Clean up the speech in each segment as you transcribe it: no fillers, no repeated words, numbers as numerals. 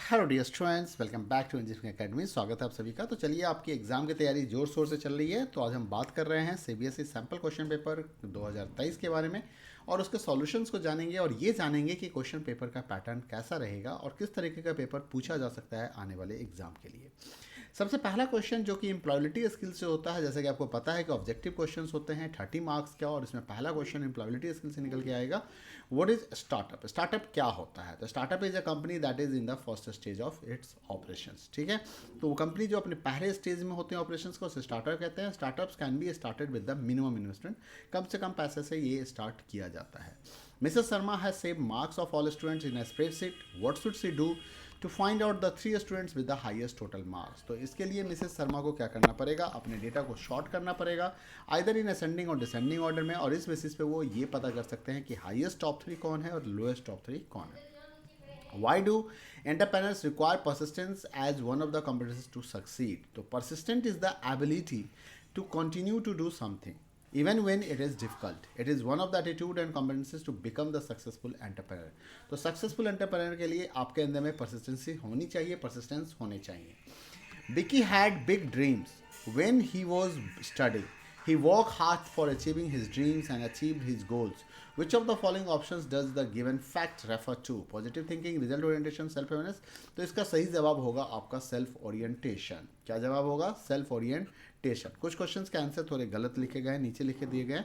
Hello dear students, welcome back to engineering academy. स्वागत है आप सभी का। तो चलिए, आपकी एग्जाम की तैयारी जोर शोर से चल रही है। तो आज हम बात कर रहे हैं सीबीएसई सैम्पल क्वेश्चन पेपर 2023 के बारे में और उसके सॉल्यूशंस को जानेंगे और ये जानेंगे कि क्वेश्चन पेपर का पैटर्न कैसा रहेगा और किस तरीके का पेपर पूछा जा सकता है आने वाले एग्जाम के लिए। सबसे पहला क्वेश्चन जो कि एम्प्लॉयबिलिटी स्किल से होता है, जैसे कि आपको पता है कि ऑब्जेक्टिव क्वेश्चंस होते हैं 30 मार्क्स का, और इसमें पहला क्वेश्चन एम्प्लॉयबिलिटी स्किल से निकल के आएगा। What is startup? स्टार्टअप क्या होता है? तो startup is a company that is in the first stage of its operations. ठीक है, तो वो कंपनी जो अपने पहले स्टेज में होते हैं ऑपरेशंस को, उसे स्टार्टअप कहते हैं। Startups can be started with the minimum investment. कम से कम पैसे से ये स्टार्ट किया जाता है। Mrs Sharma has saved marks of all students in a spreadsheet. What should she do to find out the 3 students with the highest total marks? तो इसके लिए मिसेस शर्मा को क्या करना पड़ेगा? अपने डेटा को शॉर्ट करना पड़ेगा, आइदर इन असेंडिंग और डिसेंडिंग ऑर्डर में, और इस बेसिस पे वो ये पता कर सकते हैं कि हाईएस्ट टॉप 3 कौन है और लोएस्ट टॉप 3 कौन है। Why do entrepreneurs require persistence as one of the competencies to succeed? तो persistent is the ability to continue to do something even when it is difficult. It is one of the attitude and competencies to become the successful entrepreneur. तो successful entrepreneur के लिए आपके अंदर में persistency होनी चाहिए, persistence होनी चाहिए। Vicky had big dreams when he was studying. He worked hard for achieving his dreams and achieved his goals. Which of the following options does the given fact refer to? Positive thinking, result orientation, self awareness। तो इसका सही जवाब होगा आपका self orientation. क्या जवाब होगा? Self orientation. कुछ क्वेश्चंस के आंसर थोड़े गलत लिखे गए, नीचे लिखे दिए गए।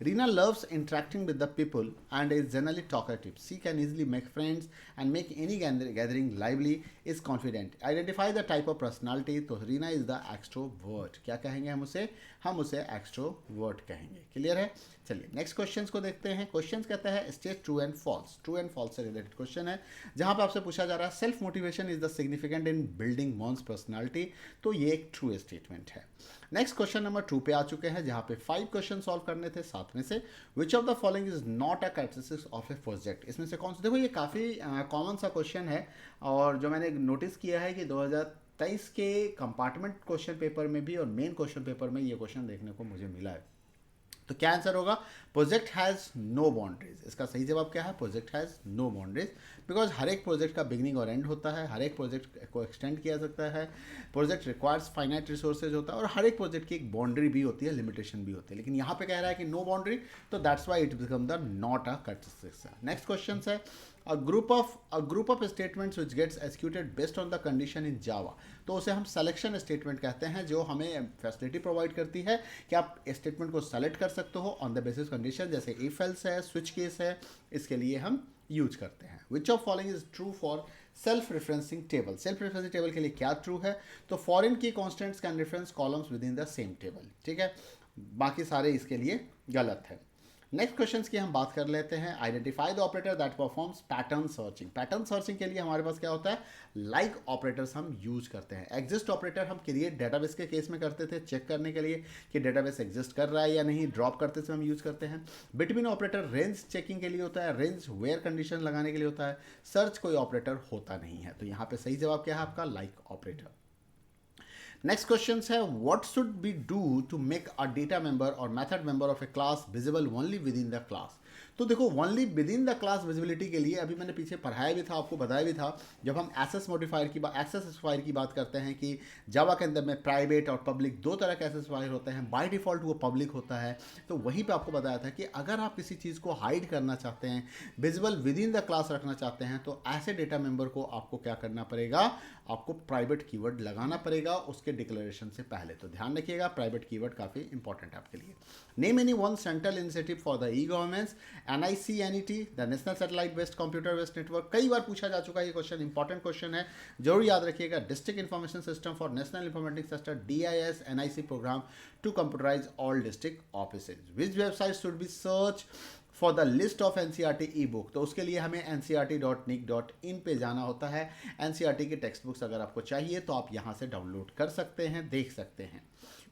Reena loves interacting with the people and is generally talkative. She can easily make friends and make any gathering lively. Is confident. Identify the type of personality. तो रीना is the extrovert। क्या कहेंगे हम उसे? हम उसे एक्सट्रोवर्ट कहेंगे। क्लियर है? चलिए नेक्स्ट क्वेश्चंस को देखते हैं। क्वेश्चंस कहता है state true and false. True and false से रिलेटेड क्वेश्चन है, जहां पे आपसे पूछा जा रहा है self motivation is the significant in building one's personality. तो ये एक ट्रू स्टेटमेंट है। नेक्स्ट क्वेश्चन नंबर 2 पे आ चुके हैं, जहां पे 5 क्वेश्चन सॉल्व करने थे 7 में से। Which of the following is not a characteristics of A project? इसमें से कौन सा? देखो, ये काफ़ी कॉमन सा क्वेश्चन है, और जो मैंने नोटिस किया है कि 2023 के कंपार्टमेंट क्वेश्चन पेपर में भी और मेन क्वेश्चन पेपर में ये क्वेश्चन देखने को मुझे मिला है। तो क्या आंसर होगा? Project has no boundaries. इसका सही जवाब क्या है? Project has no boundaries, because हर एक प्रोजेक्ट का बिगनिंग और एंड होता है, हर एक प्रोजेक्ट को एक्सटेंड किया सकता है, प्रोजेक्ट रिक्वायर्स फाइनाइट रिसोर्सेज होता है, और हर एक प्रोजेक्ट की एक बाउंड्री भी होती है, लिमिटेशन भी होती है। लेकिन यहाँ पे कह रहा है कि नो बाउंड्री, तो that's why it become the not a characteristics. Next question है a group of statements which gets executed based on the condition in Java। तो उसे हम सिलेक्शन स्टेटमेंट कहते हैं, जो हमें फैसिलिटी प्रोवाइड करती है कि आप स्टेटमेंट को सेलेक्ट कर सकते हो ऑन द बेसिस कंडीशन, जैसे इफ एल्स है, स्विच केस है, इसके लिए हम यूज करते हैं। Which of following is true for self referencing table? Self referencing table के लिए क्या ट्रू है? तो फॉरेन की constants can reference columns with in the same table. ठीक है, बाकी सारे इसके लिए गलत है। नेक्स्ट क्वेश्चन की हम बात कर लेते हैं। Identify the operator that performs pattern searching. Pattern searching के लिए हमारे पास क्या होता है? लाइक ऑपरेटर्स हम यूज करते हैं। एग्जिस्ट ऑपरेटर हम क्रिएट डेटाबेस के केस में करते थे, चेक करने के लिए कि डेटाबेस एग्जिस्ट कर रहा है या नहीं, ड्रॉप करते समय हम यूज करते हैं। बिटवीन ऑपरेटर रेंज चेकिंग के लिए होता है, रेंज वेयर कंडीशन लगाने के लिए होता है। सर्च कोई ऑपरेटर होता नहीं है। तो यहाँ पे सही जवाब क्या है आपका? Like operator. नेक्स्ट क्वेश्चन है what should be do to make a data member और method member of a class visible only within the class? तो देखो, only within the class visibility के लिए अभी मैंने पीछे पढ़ाया भी था, आपको बताया भी था, जब हम एक्सेस मॉडिफायर की एक्सेस स्पेसिफायर की बात करते हैं कि जावा के अंदर में प्राइवेट और पब्लिक दो तरह के एक्सेस स्पेसिफायर होते हैं। बाय डिफॉल्ट वो पब्लिक होता है। तो वहीं पे आपको बताया था कि अगर आप किसी चीज़ को हाइड करना चाहते हैं, visible with in the class रखना चाहते हैं, तो ऐसे डेटा मेंबर को आपको क्या करना पड़ेगा? आपको प्राइवेट कीवर्ड लगाना पड़ेगा उसके डिक्लेरेशन से पहले। तो ध्यान रखिएगा, प्राइवेट कीवर्ड काफ़ी इंपॉर्टेंट है आपके लिए। Name any one central initiative for the e governance. NICNET, the national satellite based computer based network. कई बार पूछा जा चुका है ये क्वेश्चन, इंपॉर्टेंट क्वेश्चन है, जरूर याद रखिएगा। District information system for national informatics system, DIS NIC program to computerise all district offices. Which website should be search for the list of NCERT e book? तो उसके लिए हमें ncert.nic.in पे जाना होता है। NCERT की टेक्स्ट बुक्स अगर आपको चाहिए तो आप यहाँ से डाउनलोड कर सकते हैं, देख सकते हैं।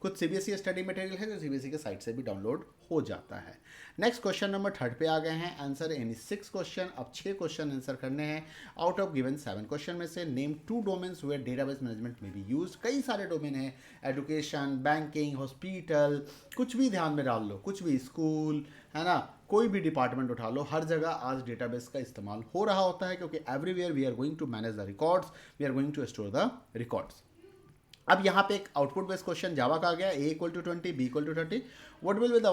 कुछ CBSE स्टडी मटेरियल है जो CBSE के साइट से भी डाउनलोड हो जाता है। नेक्स्ट क्वेश्चन नंबर 3 पे आ गए हैं। Answer any 6 question. अब 6 क्वेश्चन आंसर करने हैं आउट ऑफ गिवन 7 क्वेश्चन में से। Name 2 domains where database management में भी यूज। कई सारे डोमेन है, एजुकेशन, बैंकिंग, हॉस्पिटल, कुछ भी ध्यान में डाल लो, कुछ भी, स्कूल है ना, कोई भी डिपार्टमेंट उठा लो, हर जगह आज डेटाबेस का इस्तेमाल हो रहा होता है, क्योंकि everywhere we are going to manage the records, we are going to store the records. अब यहाँ पे एक आउटपुट बेस्ड क्वेश्चन जावा का आ गया, a equal to 20, b equal to 30, what will be the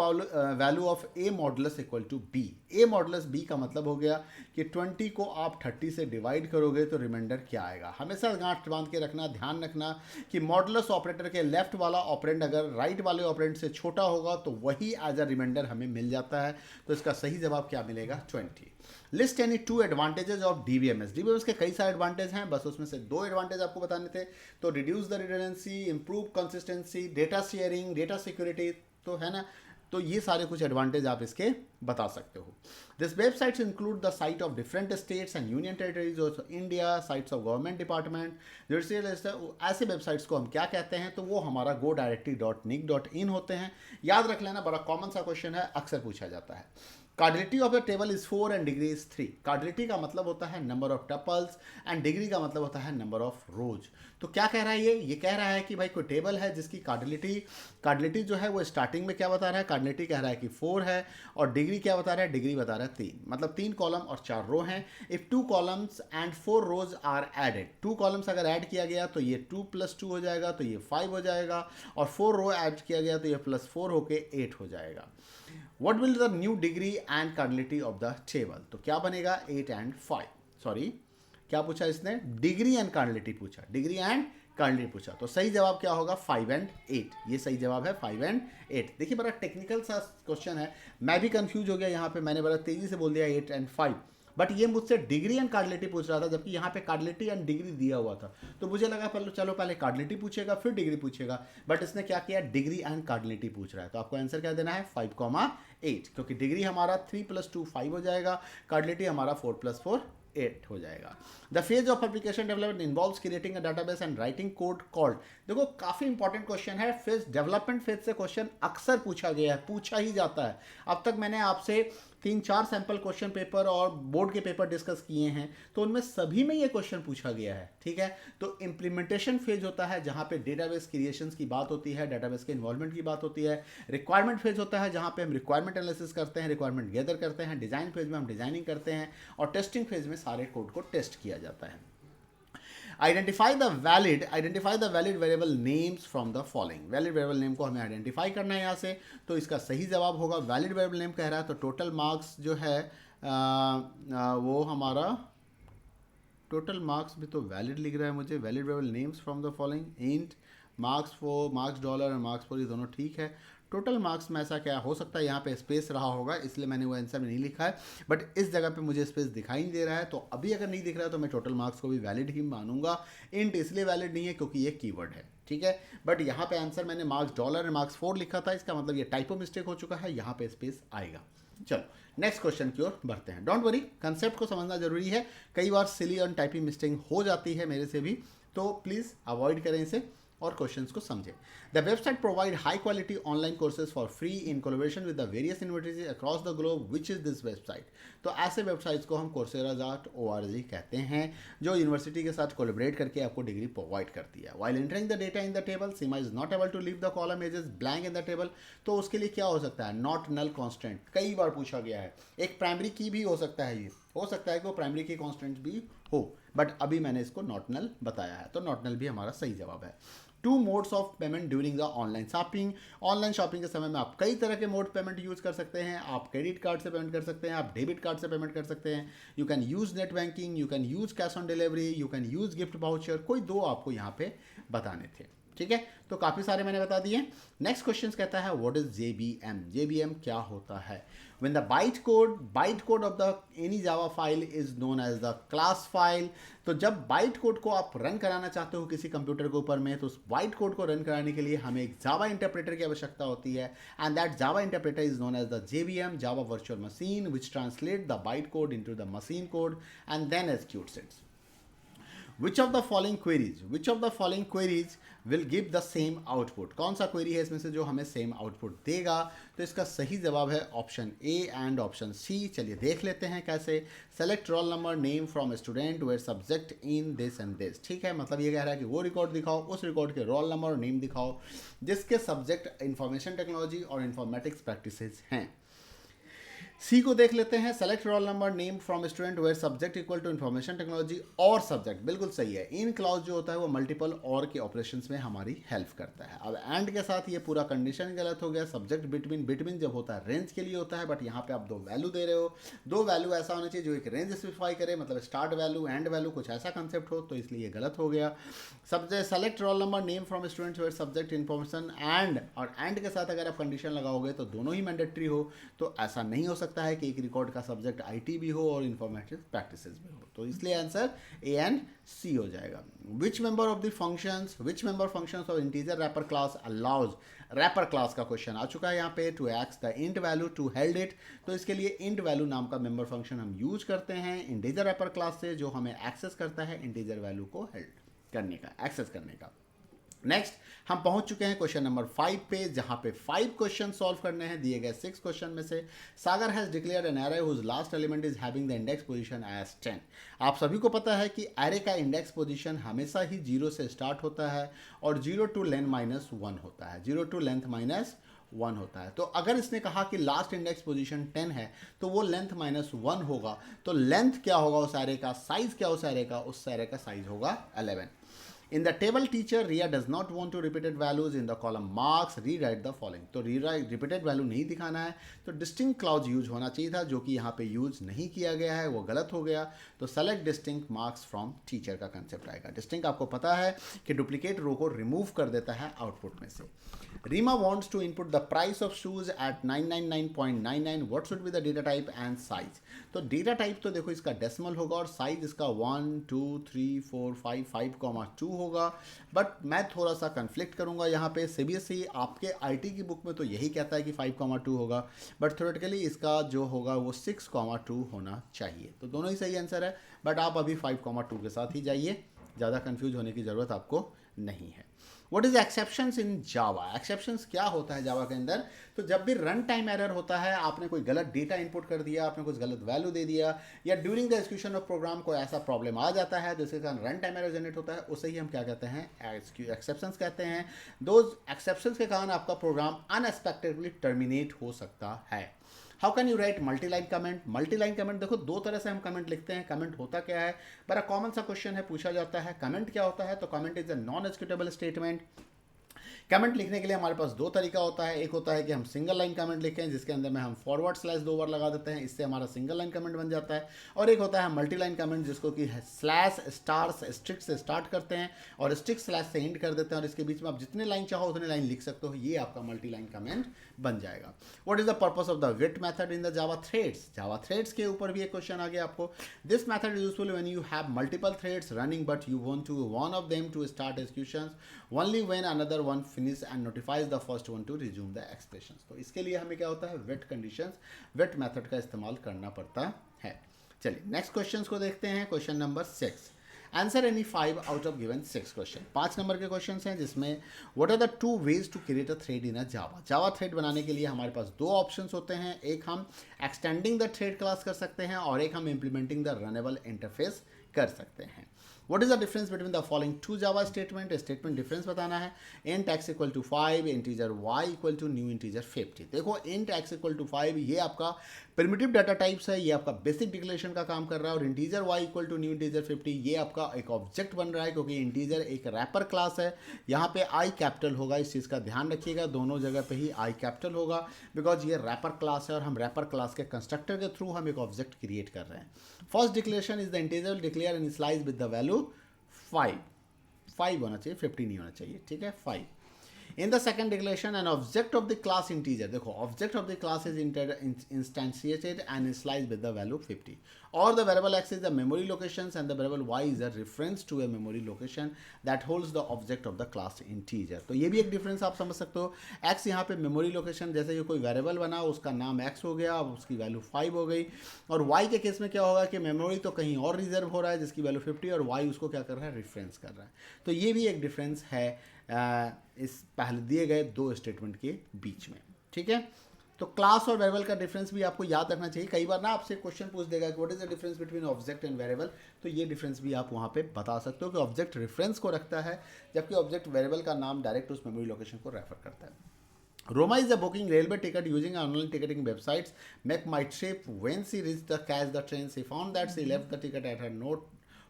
value of a modulus equal to b। a modulus b का मतलब हो गया कि 20 को आप 30 से डिवाइड करोगे तो रिमाइंडर क्या आएगा। हमेशा गांठ बांध के रखना, ध्यान रखना कि मॉडुलस ऑपरेटर के लेफ्ट वाला ऑपरेंड अगर राइट वाले ऑपरेंड से छोटा होगा तो वही एज अ रिमाइंडर हमें मिल जाता है। तो इसका सही जवाब क्या मिलेगा, 20। List any 2 advantages of DBMS. DBMS के कई सारे एडवांटेज हैं, बस उसमें से 2 एडवांटेज आपको बताने थे। तो reduce the redundancy, improve consistency, data sharing, data security, तो है ना। तो ये सारे कुछ एडवांटेज आप इसके बता सकते हो। This websites include the site of different states and union territories of India, sites of government department. ऐसे वेबसाइट्स को हम क्या कहते हैं, तो वो हमारा go-directory.nic.in होते हैं। याद रख लेना, बड़ा कॉमन सा क्वेश्चन है, अक्सर पूछा जाता है। Cardinality of a table is 4 and degree is 3। Cardinality का मतलब होता है number of tuples and degree का मतलब होता है नंबर ऑफ रोज। तो क्या कह रहा है ये कह रहा है कि भाई कोई टेबल है जिसकी कार्डिलिटी जो है वो स्टार्टिंग में क्या बता रहा है, कार्डिलिटी कह रहा है कि 4 है, और डिग्री क्या बता रहा है, डिग्री बता रहा है 3। मतलब 3 कॉलम और 4 रो हैं। If 2 columns and 4 rows are added, 2 columns अगर ऐड किया गया तो ये 2 + 2 हो जाएगा, तो ये 5 हो जाएगा, और 4 रो ऐड किया गया तो ये +4 होके 8 हो जाएगा। What will the new degree and cardinality of the table? तो क्या बनेगा, 8 and 5। सॉरी, क्या पूछा इसने, डिग्री एंड कार्डिलिटी पूछा, डिग्री एंड कार्डिलिटी पूछा। तो सही जवाब क्या होगा, 5 and 8। ये सही जवाब है, 5 and 8। देखिए बड़ा टेक्निकल सा क्वेश्चन है, मैं भी कंफ्यूज हो गया यहाँ पे, मैंने बड़ा तेजी से बोल दिया 8 and 5, बट ये मुझसे डिग्री एंड कार्डिलिटी पूछ रहा था, जबकि यहाँ पे कार्डिलिटी एंड डिग्री दिया हुआ था। तो मुझे लगा चलो पहले कार्डिलिटी पूछेगा फिर डिग्री पूछेगा, बट इसने क्या किया, डिग्री एंड कार्डिलिटी पूछ रहा है। तो आपको आंसर क्या देना है, 5,8, क्योंकि डिग्री हमारा 3 + 2 5 हो जाएगा, कार्डिलिटी हमारा 4 + 4 8 हो जाएगा। The phase of application development involves creating a database and writing code called. देखो काफी इंपॉर्टेंट क्वेश्चन है, फेज डेवलपमेंट फेज से क्वेश्चन अक्सर पूछा गया है, पूछा ही जाता है। अब तक मैंने आपसे 3-4 सैंपल क्वेश्चन पेपर और बोर्ड के पेपर डिस्कस किए हैं, तो उनमें सभी में ये क्वेश्चन पूछा गया है, ठीक है। तो इम्प्लीमेंटेशन फेज होता है जहाँ पे डेटाबेस क्रिएशंस की बात होती है, डेटाबेस के इन्वॉल्वमेंट की बात होती है। रिक्वायरमेंट फेज होता है जहाँ पे हम रिक्वायरमेंट एनालिसिस करते हैं, रिक्वायरमेंट गैदर करते हैं। डिजाइन फेज में हम डिजाइनिंग करते हैं, और टेस्टिंग फेज में सारे कोड को टेस्ट किया जाता है। Identify the valid variable names from the following. Valid variable name को हमें आइडेंटिफाई करना है यहाँ से, तो इसका सही जवाब होगा, वैलिड वेरिएबल नेम कह रहा है तो टोटल मार्क्स जो है वो हमारा टोटल मार्क्स भी तो वैलिड लिख रहा है मुझे। Valid variable names from the following, int, marks for, marks dollar और मार्क्स फॉर, ये दोनों ठीक है। टोटल मार्क्स में ऐसा क्या हो सकता है, यहाँ पे स्पेस रहा होगा इसलिए मैंने वो आंसर में नहीं लिखा है, बट इस जगह पे मुझे स्पेस दिखाई नहीं दे रहा है, तो अभी अगर नहीं दिख रहा है तो मैं टोटल मार्क्स को भी वैलिड ही मानूंगा। इंट इसलिए वैलिड नहीं है क्योंकि ये कीवर्ड है, ठीक है। बट यहाँ पे आंसर मैंने मार्क्स डॉलर और मार्क्स 4 लिखा था, इसका मतलब ये टाइपो मिस्टेक हो चुका है, यहाँ पे स्पेस आएगा। चलो नेक्स्ट क्वेश्चन की ओर बढ़ते हैं। डोंट वरी, कंसेप्ट को समझना जरूरी है, कई बार सिली और टाइपिंग मिस्टेक हो जाती है मेरे से भी, तो प्लीज़ अवॉइड करें इसे और क्वेश्चंस को समझें। The website provide high quality online courses for free in collaboration with the various universities across the globe, which is this website. तो ऐसे वेबसाइट्स को हम coursera.org कहते हैं, जो यूनिवर्सिटी के साथ कोलैबोरेट करके आपको डिग्री प्रोवाइड करती है। While entering the data in the table, Seema is not able to leave the column edges blank in the table. तो उसके लिए क्या हो सकता है, नॉट नल कॉन्स्टेंट, कई बार पूछा गया है। एक प्राइमरी की भी हो सकता है, ये हो सकता है कि वो प्राइमरी की कॉन्स्टेंट भी हो, बट अभी मैंने इसको नॉट नल बताया है, तो नॉट नल भी हमारा सही जवाब है। 2 modes of payment during the online shopping. Online shopping के समय में आप कई तरह के मोड पेमेंट यूज कर सकते हैं। आप क्रेडिट कार्ड से पेमेंट कर सकते हैं, आप डेबिट कार्ड से पेमेंट कर सकते हैं। You can use net banking, you can use cash on delivery, you can use gift voucher. कोई 2 आपको यहाँ पे बताने थे, ठीक है। तो काफ़ी सारे मैंने बता दिए। नेक्स्ट क्वेश्चन कहता है व्हाट इज JVM। JVM क्या होता है। When the byte code of the any Java file is known as the class file। तो जब बाइट कोड को आप रन कराना चाहते हो किसी कंप्यूटर के ऊपर में, तो उस बाइट कोड को रन कराने के लिए हमें एक जावा इंटरप्रेटर की आवश्यकता होती है, and that Java interpreter is known as the JVM, Java virtual machine, which translate the byte code into the machine code and then executes it. Which of the following queries will give the same output। कौन सा query है इसमें से जो हमें same output देगा। तो इसका सही जवाब है option A and option C. चलिए देख लेते हैं कैसे। Select roll number name from student where subject in this and this. ठीक है, मतलब ये कह रहा है कि वो रिकॉर्ड दिखाओ, उस रिकॉर्ड के रोल नंबर और नेम दिखाओ जिसके सब्जेक्ट इंफॉर्मेशन टेक्नोलॉजी और इंफॉर्मेटिक्स प्रैक्टिसेस हैं। सी को देख लेते हैं, select roll number name from student where subject equal to information technology और सब्जेक्ट, बिल्कुल सही है। इन क्लॉज जो होता है वो मल्टीपल और के ऑपरेशंस में हमारी हेल्प करता है। अब एंड के साथ ये पूरा कंडीशन गलत हो गया। सब्जेक्ट बिटवीन, बिटवीन जब होता है रेंज के लिए होता है, बट यहाँ पे आप दो वैल्यू दे रहे हो। दो वैल्यू ऐसा होना चाहिए जो एक रेंज स्पेसिफाई करे, मतलब स्टार्ट वैल्यू एंड वैल्यू कुछ ऐसा कंसेप्ट हो, तो इसलिए गलत हो गया। Subject select roll number name from students where subject information and, और एंड के साथ अगर आप कंडीशन लगाओगे तो दोनों ही मैंडेटरी हो, तो ऐसा नहीं हो सकता है कि एक रिकॉर्ड का सब्जेक्ट आईटी भी हो और इंफॉर्मेटिव प्रैक्टिसेस भी हो। तो इसलिए आंसर ए एंड सी हो जाएगा। Which member of the functions, which member functions of integer wrapper class allows, wrapper class का क्वेश्चन आ चुका है यहाँ पे, to x the int value to held it. तो इसके लिए इंट वैल्यू नाम का मेंबर फंक्शन हम यूज करते हैं इंटीजर रैपर क्लास से, जो हमें एक्सेस करता है इंटीजर वैल्यू को हेल्ड करने का, एक्सेस करने का। नेक्स्ट हम पहुंच चुके हैं क्वेश्चन नंबर 5 पे, जहां पे 5 क्वेश्चन सॉल्व करने हैं दिए गए 6 क्वेश्चन में से। Sagar has declared an array whose last element is having the index position as 10। आप सभी को पता है कि एरे का इंडेक्स पोजीशन हमेशा ही 0 से स्टार्ट होता है और 0 टू लेंथ माइनस 1 होता है, 0 टू लेंथ माइनस 1 होता है। तो अगर इसने कहा कि लास्ट इंडेक्स पोजीशन 10 है तो वो लेंथ माइनस 1 होगा, तो लेंथ क्या होगा उस एरे का, साइज क्या उस एरे का, उस एरे का साइज होगा 11। In the table teacher Ria does not want to repeated values in the column marks, rewrite the following। तो repeated value नहीं दिखाना है, तो distinct clause यूज होना चाहिए था, जो कि यहाँ पे यूज नहीं किया गया है, वो गलत हो गया। तो select distinct marks from teacher का कंसेप्ट आएगा। distinct आपको पता है कि डुप्लीकेट रो को रिमूव कर देता है आउटपुट में से। Rima wants to input the price of shoes at 999.99, what should be the data type and size। तो डेटा टाइप तो देखो इसका डेसिमल होगा और साइज इसका 1 2 3 4 5 5,2 होगा। बट मैं थोड़ा सा कन्फ्लिक्ट करूंगा यहाँ पे। सीबीएसई आपके आईटी की बुक में तो यही कहता है कि 5,2 होगा, बट थ्योरेटिकली इसका जो होगा वो 6,2 होना चाहिए। तो दोनों ही सही आंसर है, बट आप अभी 5,2 के साथ ही जाइए, ज़्यादा कन्फ्यूज होने की ज़रूरत आपको नहीं है। What is exceptions in Java, exceptions क्या होता है जावा के अंदर। तो जब भी रन टाइम एरर होता है, आपने कोई गलत डेटा इनपुट कर दिया, आपने कुछ गलत वैल्यू दे दिया, या during the execution of program कोई ऐसा प्रॉब्लम आ जाता है जिसके कारण रन टाइम एरर जनरेट होता है, उसे ही हम क्या कहते हैं, एक्सेप्शंस कहते हैं। दो एक्सेप्शंस के कारण आपका प्रोग्राम अनएक्सपेक्टेडली टर्मिनेट हो सकता है। How can you right multiline comment, multiline comment देखो दो तरह से हम कमेंट लिखते हैं। कमेंट होता क्या है, बड़ा कॉमन सा क्वेश्चन है, पूछा जाता है कमेंट क्या होता है। तो comment is a non executable statement. Comment लिखने के लिए हमारे पास दो तरीका होता है, एक होता है कि हम सिंगल लाइन कमेंट लिखें जिसके अंदर में हम फॉरवर्ड स्लैश 2 बार लगा देते हैं, इससे हमारा सिंगल लाइन कमेंट बन जाता है। और एक होता है मल्टी लाइन कमेंट जिसको कि स्लैश स्टार्स स्ट्रिक्ट से स्टार्ट करते हैं और स्ट्रिक्ट स्लैश से एंड कर देते हैं, और इसके बीच में आप जितने लाइन चाहो उतने लाइन लिख सकते हो, ये आपका मल्टी लाइन कमेंट बन जाएगा। What is the purpose of the wait method in the Java threads, Java threads के ऊपर भी एक क्वेश्चन आ गया आपको। This method is useful when you have multiple threads running but you want to one of them to start executions only when another one finish and notifies the first one to resume the expressions. तो इसके लिए हमें क्या होता है, wait conditions, wait method का इस्तेमाल करना पड़ता है। चलिए नेक्स्ट क्वेश्चंस को देखते हैं। Question number 6, answer any 5 out of given 6 question. 5 number के क्वेश्चन हैं जिसमें what are the 2 ways to create a thread in a Java. Java thread बनाने के लिए हमारे पास 2 ऑप्शंस होते हैं, एक हम एक्सटेंडिंग द थ्रेड क्लास कर सकते हैं और एक हम इम्प्लीमेंटिंग द रनेबल इंटरफेस कर सकते हैं। What is the difference between the following 2 Java statement? Statement difference बताना है। int x equal to 5, integer y equal to new integer 50। देखो int x इक्वल टू 5 ये आपका प्रिमिटिव डाटा टाइप्स है, ये आपका बेसिक डिक्लेरेशन का काम कर रहा है, और integer y equal to new integer 50 ये आपका एक ऑब्जेक्ट बन रहा है, क्योंकि इंटीजर एक रैपर क्लास है। यहाँ पे i कैपिटल होगा, इस चीज़ का ध्यान रखिएगा, दोनों जगह पे ही i कैपिटल होगा, बिकॉज ये रैपर क्लास है और हम रैपर क्लास के कंस्ट्रक्टर के थ्रू हम एक ऑब्जेक्ट क्रिएट कर रहे हैं। First declaration is the integer declare and slice with the value 5 होना चाहिए, 50 नहीं होना चाहिए, ठीक है 5। In the second declaration, an object of the class integer, देखो object of the class is instantiated and is sliced with the value 50, or the variable x is the memory locations and the variable y is a reference to a memory location that holds the object of the class integer। तो ये भी एक difference आप समझ सकते हो। x यहाँ पे मेमोरी लोकेशन, जैसे कि कोई वेरिएबल बना उसका नाम x हो गया, अब उसकी वैल्यू 5 हो गई, और y के केस में क्या होगा कि मेमोरी तो कहीं और रिजर्व हो रहा है जिसकी वैल्यू 50 और y उसको क्या कर रहा है, रेफरेंस कर रहा है। तो ये भी एक डिफरेंस है इस पहले दिए गए 2 स्टेटमेंट के बीच में, ठीक है। तो क्लास और वेरिएबल का डिफरेंस भी आपको याद रखना चाहिए। कई बार ना आपसे क्वेश्चन पूछ देगा कि what is the difference between object and variable, तो ये डिफरेंस भी आप वहाँ पे बता सकते हो कि ऑब्जेक्ट रेफरेंस को रखता है जबकि ऑब्जेक्ट वेरिएबल का नाम डायरेक्ट उस मेमोरी लोकेशन को रेफर करता है। Roma is a booking railway ticket using online ticketing websites. Make my trip. When she reached the catch the train, she found that she left the ticket at her note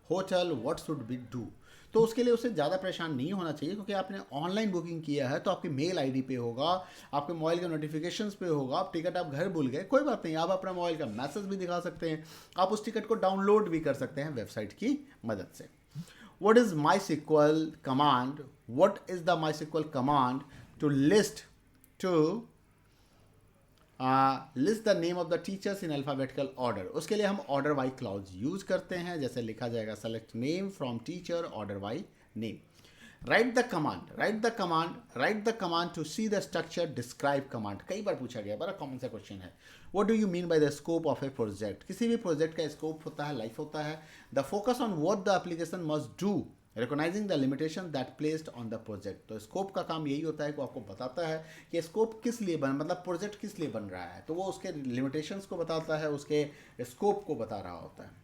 hotel. What should we do? तो उसके लिए उसे ज़्यादा परेशान नहीं होना चाहिए, क्योंकि आपने ऑनलाइन बुकिंग किया है तो आपकी मेल आईडी पे होगा, आपके मोबाइल के नोटिफिकेशंस पे होगा। आप टिकट आप घर भूल गए, कोई बात नहीं, आप अपना मोबाइल का मैसेज भी दिखा सकते हैं, आप उस टिकट को डाउनलोड भी कर सकते हैं वेबसाइट की मदद से। What is MySQL command? What is the MySQL command to to list the name of the teachers in alphabetical order? उसके लिए हम order by clause यूज करते हैं, जैसे लिखा जाएगा select name from teacher order by name. Write the command to see the structure, describe command. कई बार पूछा गया, बड़ा कॉमन सा क्वेश्चन है। What do you mean by the scope of a project? किसी भी प्रोजेक्ट का स्कोप होता है, लाइफ होता है। The focus on what the application must do, recognizing the limitation that placed on the project. तो स्कोप का काम यही होता है कि आपको बताता है कि स्कोप किस लिए मतलब प्रोजेक्ट किस लिए बन रहा है, तो वो उसके लिमिटेशंस को बताता है, उसके स्कोप को बता रहा होता है।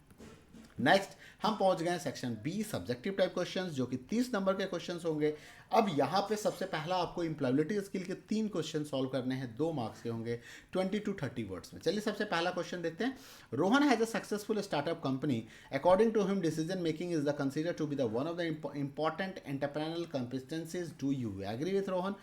नेक्स्ट हम पहुंच गए section B, subjective type questions, जो कि 30 नंबर के क्वेश्चंस होंगे। अब यहाँ पे सबसे पहला आपको इंप्लॉयबिलिटी स्किल के 3 क्वेश्चन सॉल्व करने हैं, 2 मार्क्स के होंगे, 20 to 30 वर्ड्स में। चलिए सबसे पहला क्वेश्चन देखते हैं। Rohan has a successful startup company. According to him decision making is the consider to be the one of the important entrepreneurial competencies. Do you agree with Rohan?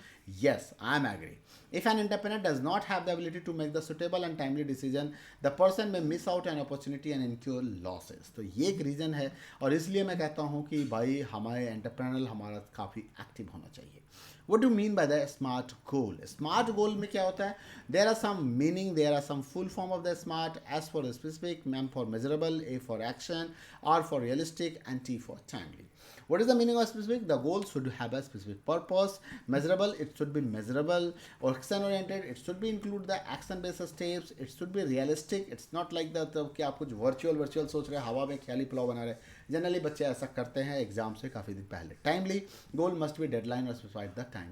Yes, I am agree. If an entrepreneur does not have the ability to make the suitable and timely decision, the person may miss out an opportunity and incur losses. तो ये एक reason है, और इसलिए मैं कहता हूँ कि भाई हमारे एंटरप्रेन्योर हमारा काफ़ी एक्टिव होना चाहिए। What do you mean by the SMART goal? SMART goal में क्या होता है? There are some meaning, there are some full form of the SMART. S for specific, M for measurable, A for action, R for realistic, and T for timely. What is the meaning of specific? The goal should have a specific purpose. Measurable, it should be measurable. Or action oriented, it should be include the action based steps. It should be realistic. It's not like that कि आप कुछ virtual सोच रहे हैं, हवा में ख्याली पुलाव बना रहे। जनरली बच्चे ऐसा करते हैं एग्जाम से काफ़ी दिन पहले। Timely, goal must be deadline और specified the time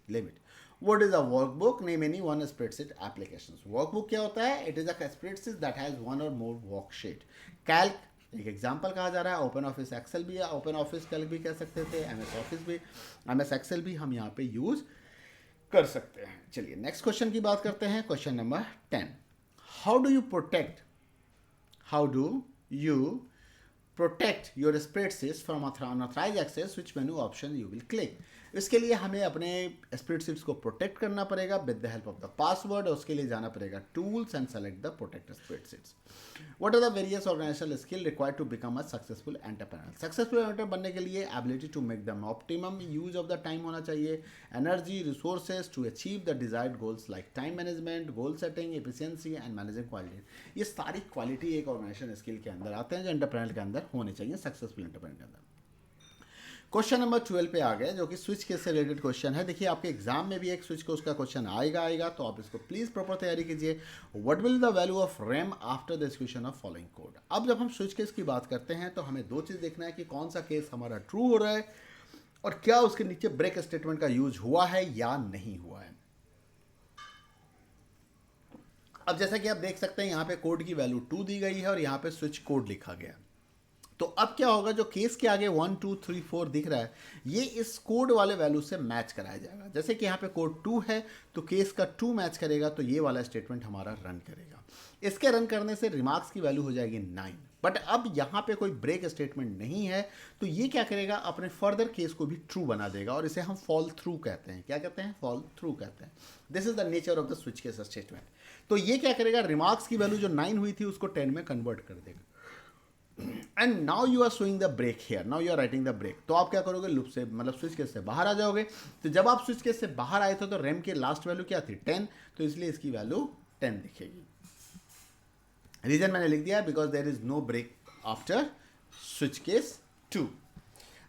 limit. What is a workbook? Name any one spreadsheet applications. Workbook क्या होता है? It is a spreadsheet that has one or more worksheet. Calc एक example कहा जा रहा है। Open office Excel भी है, ओपन ऑफिस कैल्क भी कह सकते थे, एमएस ऑफिस भी, एमएस एक्सेल भी हम यहाँ पे यूज कर सकते हैं। चलिए नेक्स्ट क्वेश्चन की बात करते हैं। Question number 10। How do you protect your spreadsheets from unauthorised access, which menu option you will click? इसके लिए हमें अपने स्प्रेडशीट्स को प्रोटेक्ट करना पड़ेगा with the help of the password. उसके लिए जाना पड़ेगा tools and select the protect spreadsheets. What are the various organisational skill required to become a successful entrepreneur? Successful entrepreneur बनने के लिए ability to make the optimum use of the time होना चाहिए, energy, resources to achieve the desired goals like time management, goal setting, efficiency and managing quality. ये सारी quality एक organisation skill के अंदर आते हैं जो एंटरप्रेन्योर के अंदर होने चाहिए, सक्सेसफुल एंटरप्रेन्योर के अंदर। क्वेश्चन नंबर 12 पे आ गए, जो कि स्विच केस से रिलेटेड क्वेश्चन है। देखिए आपके एग्जाम में भी एक स्विच कोस का क्वेश्चन आएगा, तो आप इसको प्लीज प्रॉपर तैयारी कीजिए। What will the value of RAM after the execution of following code? अब जब हम स्विच केस की बात करते हैं तो हमें 2 चीज़ देखना है कि कौन सा केस हमारा ट्रू हो रहा है और क्या उसके नीचे ब्रेक स्टेटमेंट का यूज हुआ है या नहीं हुआ है। अब जैसा कि आप देख सकते हैं यहाँ पे कोड की वैल्यू 2 दी गई है और यहाँ पे स्विच कोड लिखा गया। तो अब क्या होगा, जो केस के आगे 1 2 3 4 दिख रहा है, ये इस कोड वाले वैल्यू से मैच कराया जाएगा। जैसे कि यहाँ पे कोड 2 है तो केस का 2 मैच करेगा, तो ये वाला स्टेटमेंट हमारा रन करेगा। इसके रन करने से रिमार्क्स की वैल्यू हो जाएगी 9। बट अब यहाँ पे कोई ब्रेक स्टेटमेंट नहीं है, तो ये क्या करेगा, अपने फर्दर केस को भी ट्रू बना देगा, और इसे हम फॉल थ्रू कहते हैं। क्या कहते हैं? फॉल थ्रू कहते हैं। This is the nature of the switch case statement. तो ये क्या करेगा, रिमार्क्स की वैल्यू जो 9 हुई थी उसको 10 में कन्वर्ट कर देगा। And now you are showing the break here, now you are writing the break. तो आप क्या करोगे, लूप से मतलब स्विच केस से बाहर आ जाओगे। तो जब आप स्विच केस से बाहर आए थे तो रैम की लास्ट वैल्यू क्या थी? 10, तो इसलिए इसकी वैल्यू 10 दिखेगी। रीजन मैंने लिख दिया, because there is no break after switch case 2।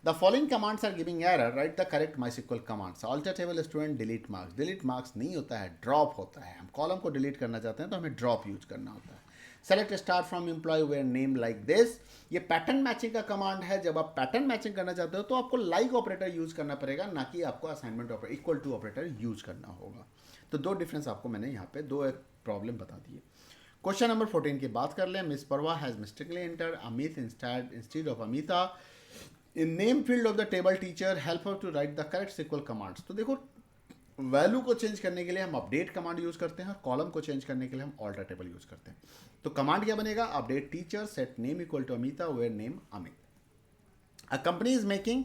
The following commands are giving error. Write the correct MySQL commands. Alter table student delete marks. Delete marks नहीं होता है, drop होता है। हम कॉलम को डिलीट करना चाहते हैं तो हमें drop यूज करना होता है। Select star from employee where name like this. ये पैटर्न मैचिंग का कमांड है। जब आप पैटर्न मैचिंग करना चाहते हो तो आपको लाइक ऑपरेटर यूज करना पड़ेगा, ना कि आपको assignment operator equal to operator use करना होगा। तो 2 डिफरेंस आपको मैंने यहाँ पे 2 एक प्रॉब्लम बता दिए। क्वेश्चन नंबर 14 की बात कर लें। Miss Parva has mistakenly enter Amit instead of Amita in name field of the table teacher, help her to write the correct SQL commands. तो देखो वैल्यू को चेंज करने के लिए हम अपडेट कमांड यूज करते हैं और कॉलम को चेंज करने के लिए हम ऑल्टर टेबल यूज करते हैं। तो कमांड क्या बनेगा, update teacher set name equal to Amita where name Amit. A company is making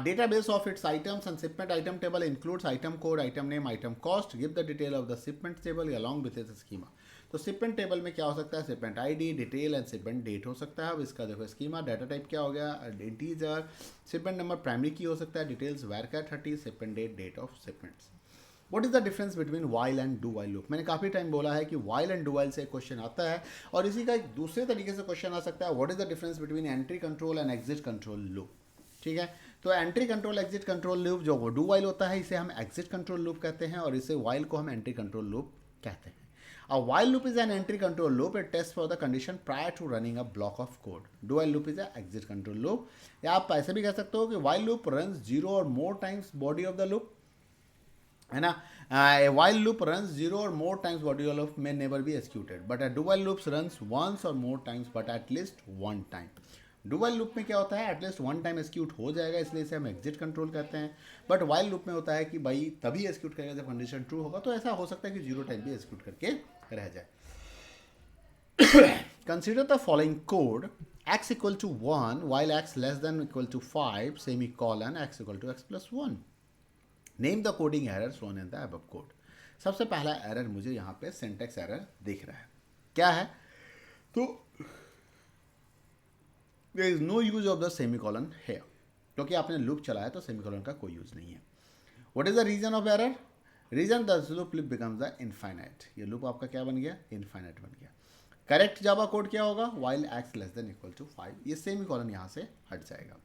database of its items and shipment item table includes item code, item name, item cost. Give the detail of the shipment table along with its schema. तो shipment table में क्या हो सकता है, shipment ID, detail and shipment date हो सकता है। अब इसका देखो schema, डाटा टाइप क्या हो गया, इंटीजर, shipment नंबर प्राइमरी की हो सकता है, details varchar 30, shipment date, date of shipments. What is the difference between while and do while loop? मैंने काफ़ी टाइम बोला है कि while and do while से क्वेश्चन आता है और इसी का एक दूसरे तरीके से क्वेश्चन आ सकता है, what is the difference between entry control and exit control loop? ठीक है, तो entry control exit control loop जो डू वाइल होता है इसे हम एग्जिट कंट्रोल लूप कहते हैं और इसे वाइल को हम एंट्री कंट्रोल लूप कहते हैं। A while loop is an entry control loop. It tests for the condition prior to running a block of code. Do while loop is a exit control loop. या आप ऐसे भी कह सकते हो कि while loop runs 0 or more times body of the loop, है ना। A while loop runs 0 or more times body of loop may never be executed, but a do while loops runs once or more times, but at least one time. Do while loop में क्या होता है, at least one time execute हो जाएगा, इसलिए इसे हम exit control कहते हैं। बट वाइल लूप में होता है कि भाई तभी एग्जीक्यूट करेगा जब कंडीशन ट्रू होगा, तो ऐसा हो सकता है कि 0 टाइम भी एग्जीक्यूट करके रह जाए। Consider the following code, x equal to 1 while x less than equal to 5 semicolon x equal to x plus 1। Name the coding error shown in the above code. सबसे पहला error मुझे यहाँ पे syntax error दिख रहा है, क्या है, तो there is no use of the semicolon here, क्योंकि आपने लूप चलाया तो सेमीकोलन का कोई यूज नहीं है। What is the reason of error? Reason the loop becomes the infinite. ये लूप आपका क्या बन गया, इनफाइनाइट बन गया। करेक्ट जावा कोड क्या होगा, while x less than equal to 5, ये सेमीकोलन यहाँ से हट जाएगा।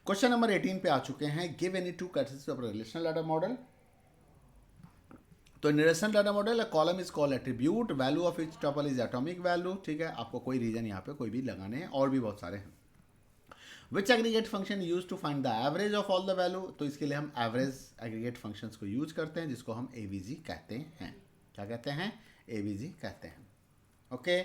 क्वेश्चन नंबर 18 पे आ चुके हैं, give any two characteristics of relational data model. तो in relational data model column is called attribute, value of each tuple is atomic value. ठीक है, आपको कोई रीजन यहाँ पे कोई भी लगाने हैं, और भी बहुत सारे हैं। Which aggregate function use to find the average of all the value, तो इसके लिए हम एवरेज एग्रीगेट फंक्शन को यूज करते हैं, जिसको हम एवीजी कहते हैं। क्या कहते हैं, एवीजी कहते हैं। ओके,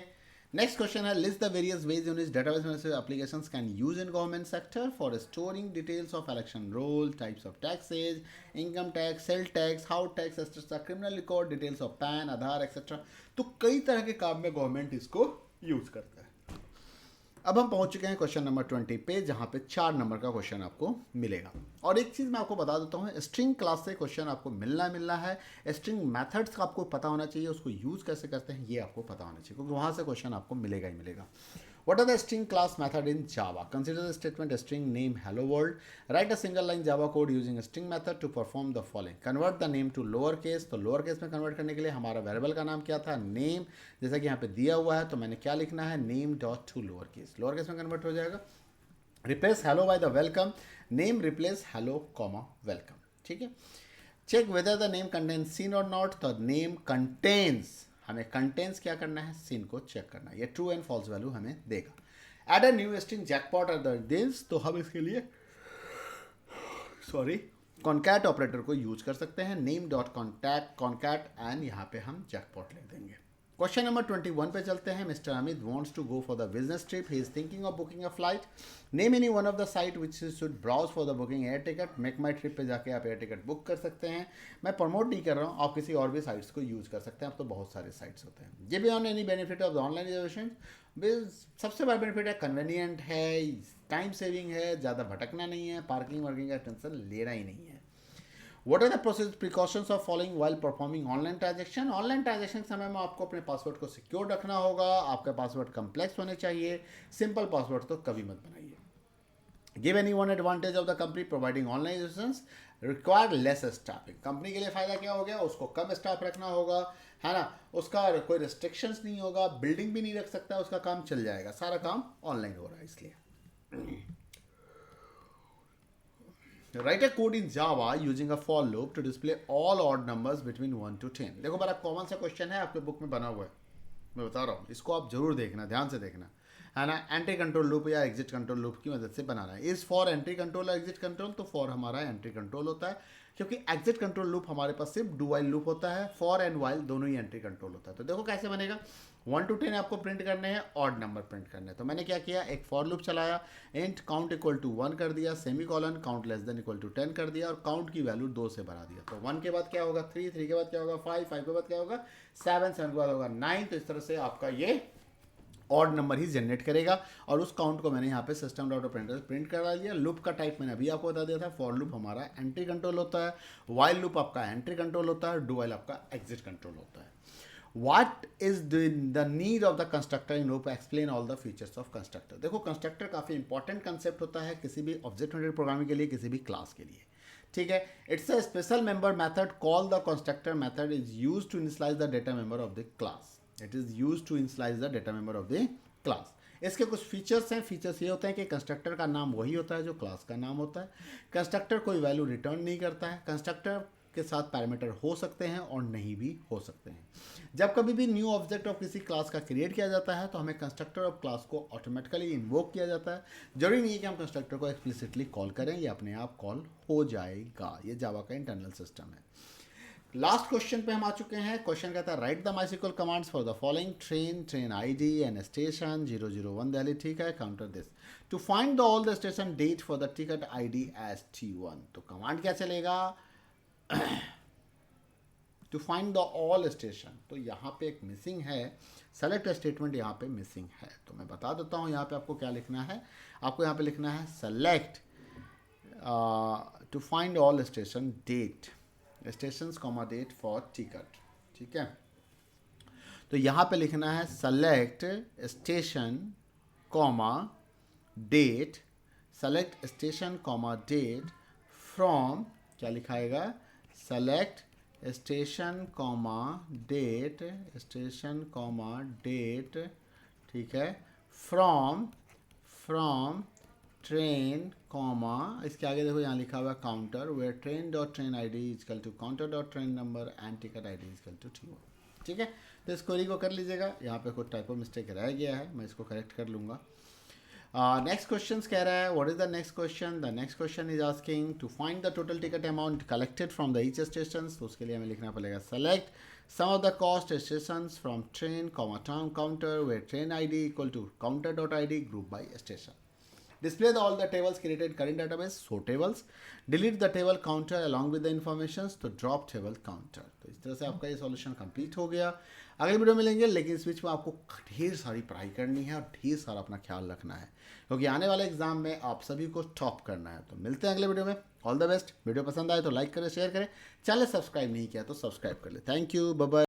नेक्स्ट क्वेश्चन है, list the various ways in which database management applications can use in government sector for storing details of election roll, types of taxes, income tax, sale tax, house tax etcetera, criminal record, details of PAN, Aadhaar etcetera. तो कई तरह के काम में government इसको use करता है। अब हम पहुंच चुके हैं क्वेश्चन नंबर 20 पे, जहां पे 4 नंबर का क्वेश्चन आपको मिलेगा। और एक चीज़ मैं आपको बता देता हूँ, स्ट्रिंग क्लास से क्वेश्चन आपको मिलना है। स्ट्रिंग मेथड्स का आपको पता होना चाहिए, उसको यूज़ कैसे करते हैं ये आपको पता होना चाहिए, क्योंकि वहाँ से क्वेश्चन आपको मिलेगा ही मिलेगा। What are the string class method in Java? Consider the statement string name hello world. Write a single line Java code using a string method to perform the following. Convert the name to lower case. तो lower case में convert करने के लिए हमारा variable का नाम क्या था, name, जैसा कि यहाँ पे दिया हुआ है, तो मैंने क्या लिखना है, name dot to lower case। lower case में convert हो जाएगा। Replace hello by the welcome. Name replace hello comma welcome। ठीक है। Check whether the name contains sin or not. तो name contains, हमें कंटेंस क्या करना है, सीन को चेक करना है, ये ट्रू एंड फॉल्स वैल्यू हमें देगा। Add a new string jackpot at the this, तो हम इसके लिए कॉन्कैट ऑपरेटर को यूज कर सकते हैं, name dot contact concat and यहाँ पे हम जैकपॉट लिख देंगे। क्वेश्चन नंबर 21 पे चलते हैं। Mister Amit wants to go for the business trip, he is thinking of booking a flight, name any one of the site which should browse for the booking air ticket. MakeMyTrip पे जाके आप air ticket book कर सकते हैं। मैं promote नहीं कर रहा हूँ, आप किसी और भी साइट्स को यूज़ कर सकते हैं, अब तो बहुत सारे साइट्स होते हैं। ये भी on any benefit of the online reservation, सबसे बड़ा बेनिफिट है, कन्वीनियंट है, टाइम सेविंग है, ज़्यादा भटकना नहीं है, पार्किंग वार्किंग का टेंशन लेना ही नहीं है। What are the process precautions of following while performing online transaction? Online transaction समय में आपको अपने पासवर्ड को सिक्योर रखना होगा, आपका पासवर्ड कम्प्लेक्स होने चाहिए, सिंपल पासवर्ड तो कभी मत बनाइए। Give any one advantage of the company providing online services, required less staffing. Company के लिए फायदा क्या हो गया, उसको कम स्टाफ रखना होगा, है ना, उसका कोई रिस्ट्रिक्शंस नहीं होगा, बिल्डिंग भी नहीं रख सकता, उसका काम चल जाएगा, सारा काम ऑनलाइन हो रहा है इसलिए। Write a code in Java using a for loop to display all odd numbers between 1 to 10। देखो बड़ा कॉमन सा क्वेश्चन है, आपके बुक में बना हुआ है, मैं बता रहा हूँ, इसको आप जरूर देखना, ध्यान से देखना। है ना, एंट्री कंट्रोल लूप या एग्जिट कंट्रोल लूप की मदद से बनाना है। इज फॉर एंट्री कंट्रोल और एग्जिट कंट्रोल, तो फॉर हमारा एंट्री कंट्रोल होता है, क्योंकि एग्जिट कंट्रोल लूप हमारे पास सिर्फ डू वाइल लूप होता है, फॉर एंड वाइल दोनों ही एंट्री कंट्रोल होता है। तो देखो कैसे बनेगा, 1 to 10 आपको प्रिंट करने हैं, ऑड नंबर प्रिंट करने हैं। तो मैंने क्या किया, एक फॉर लूप चलाया, इंट काउंट इक्वल टू 1 कर दिया, semicolon count less than equal to 10 कर दिया, और काउंट की वैल्यू 2 से बढ़ा दिया। तो 1 के बाद क्या होगा 3, 3 के बाद क्या होगा 5, 5 के बाद क्या होगा 7, 7 के बाद होगा 9। तो इस तरह से आपका ये ऑड नंबर ही जनरेट करेगा, और उस काउंट को मैंने यहाँ पे सिस्टम डॉट प्रिंटर से प्रिंट करा लिया। लूप का टाइप मैंने अभी आपको बता दिया था, फॉर लूप हमारा एंट्री कंट्रोल होता है, वाइल लूप आपका एंट्री कंट्रोल होता है, डू वाइल आपका एग्जिट कंट्रोल होता है। What is the need of the constructor in loop? Explain all the features of constructor। देखो कंस्ट्रक्टर काफ़ी इंपॉर्टेंट कंसेप्ट होता है किसी भी ऑब्जेक्ट ओरिएंटेड प्रोग्रामिंग के लिए, किसी भी क्लास के लिए, ठीक है। It's a special member method call the constructor method is use to initialise the data member of the class. It is use to initialise the data member of the class. इसके कुछ features हैं। Features ये होते हैं कि constructor का नाम वही होता है जो क्लास का नाम होता है। कंस्ट्रक्टर कोई वैल्यू रिटर्न नहीं करता है। कंस्ट्रक्टर के साथ पैरामीटर हो सकते हैं और नहीं भी हो सकते हैं। जब कभी भी न्यू ऑब्जेक्ट ऑफ किसी क्लास का क्रिएट किया जाता है तो हमें कंस्ट्रक्टर ऑफ क्लास को ऑटोमेटिकली इन्वोक किया जाता है। जरूरी नहीं है कि हम कंस्ट्रक्टर को एक्सप्लिसिटली कॉल करें, ये अपने आप कॉल हो जाएगा। ये जावा का इंटरनल सिस्टम है। लास्ट क्वेश्चन पे हम आ चुके हैं। क्वेश्चन कहता है write the MySQL commands for the following train ID and station 001 Delhi, ठीक है। Counter this to find the all the station date for the ticket ID as T1। तो कमांड क्या चलेगा to find the all station. तो यहाँ पे एक missing है, सेलेक्ट स्टेटमेंट यहाँ पे मिसिंग है। तो मैं बता देता हूँ यहाँ पे आपको क्या लिखना है। आपको यहाँ पे लिखना है select to find all station date, stations comma date for ticket, ठीक है। तो यहाँ पे लिखना है select station comma date, select station comma date from, क्या लिखाएगा select station comma date, station comma date, ठीक है, फ्रॉम ट्रेन कॉमा, इसके आगे देखो यहाँ लिखा हुआ है counter, where train dot train I D equal to counter dot train number and ticket I D equal to T1, ठीक है। तो इस क्वेरी को कर लीजिएगा। यहाँ पे कुछ टाइपो मिस्टेक रह गया है, मैं इसको करेक्ट कर लूँगा। नेक्स्ट क्वेश्चन कह रहा है what is the next question. The next question is asking to find the total ticket amount collected from the each station. तो उसके लिए हमें लिखना पड़ेगा select sum of the cost station from train comma town counter where train I D equal to counter dot I D group by station. Display all the tables created in current database, show tables, delete the table counter along with the informations to drop table counter। तो इस तरह से आपका ये solution complete हो गया। अगले video में मिलेंगे, लेकिन इस बीच में आपको ढेर सारी पढ़ाई करनी है और ढेर सारा अपना ख्याल रखना है, क्योंकि आने वाले एग्जाम में आप सभी को टॉप करना है। तो मिलते हैं अगले वीडियो में। All the best. वीडियो पसंद आए तो लाइक करें, शेयर करें, चैनल सब्सक्राइब नहीं किया तो सब्सक्राइब कर ले। Thank you, bye bye.